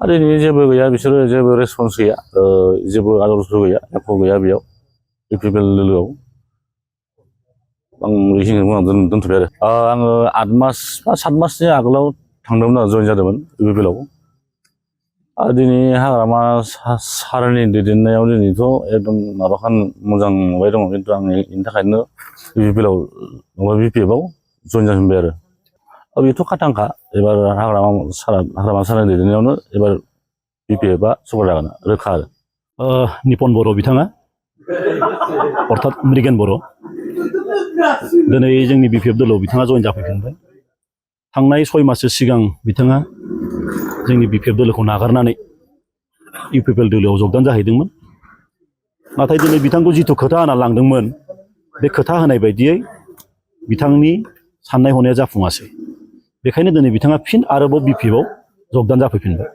दिनै जेबो गैया बिसोरो जेबो रेसपन्स गैया जेबो आदर्श गैया एख' गैया बेयाव इउपिपिएल लोगोआव आं बेखिनिखौ बुंनानै दोनथ'बाय आरो आङो 8 मास बा 7 मासनि आगोलाव थांदोंमोन आरो जइन जादोंमोन इउपिपिएलआव दिनै हाग्रामा सारनि दैदेननायाव दिनैथ' एकदम माबाखान मोजां माबाय दङ खिन्थु आं बेनि थाखायनो इउपिपिएलआव माबा बिपिएफआव जइन जाफिनबाय आरो बेथ' खाथांखा एबार हाग्रामा सारनि दैदेननायावनो एबार बिपिएफआ सरकार जागोन रोखा आरो निपन बर' बिथाङा अर्थात मृगेन बर' दिनै जोंनि बिपिएफ दोलोआव बिथाङा जइन जाफैफिनबाय थांनाय 6 माससो सिगां बिथाङा जोंनि बिपिएफ दोलोखौ नागारनानै इउपिपिएल दोलोआव जगदान जाहैदोंमोन नाथाय दिनै बिथांखौ जिथु खोथा होना लांदोंमोन बे खोथा होनाय बायदियै बिथांनि साननाय हनाया जाफुङासै बेखायनो दिनै बिथाङा फिन आरोबाव बिपिएफआव जगदान जाफैफिनबाय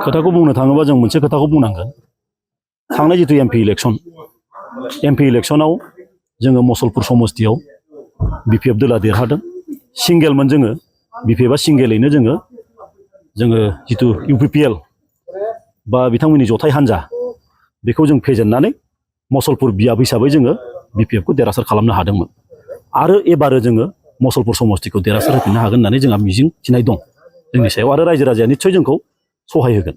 खोथाखौ बुंनो थाङोबा जों मोनसे खोथाखौ बुंनांगोन थांनाय जिथु एमपि इलेक्सनाव जोङो मसलपुर समस्तियाव बिपिएफ दोला देरहादों सिंगेलमोन जोङो बिपिएफआ सिंगेलैनो जोङो जिथु इउपिपिएल बा बिथांमोननि जथाय हान्जा बेखौ जों फेजेननानै मसलपुर बियाब हिसाबै जोङो बिपिएफखौ देरहासार खालामनो हादोंमोन आरो एबारो जोङो मसलपुर समस्तिखौ देरहासार होफिननो हागोन होननानै जोंहा मिजिं थिनाय दं जोंनि सायाव आरो रायजो राजाया निस्सय जोंखौ सहाय होगोन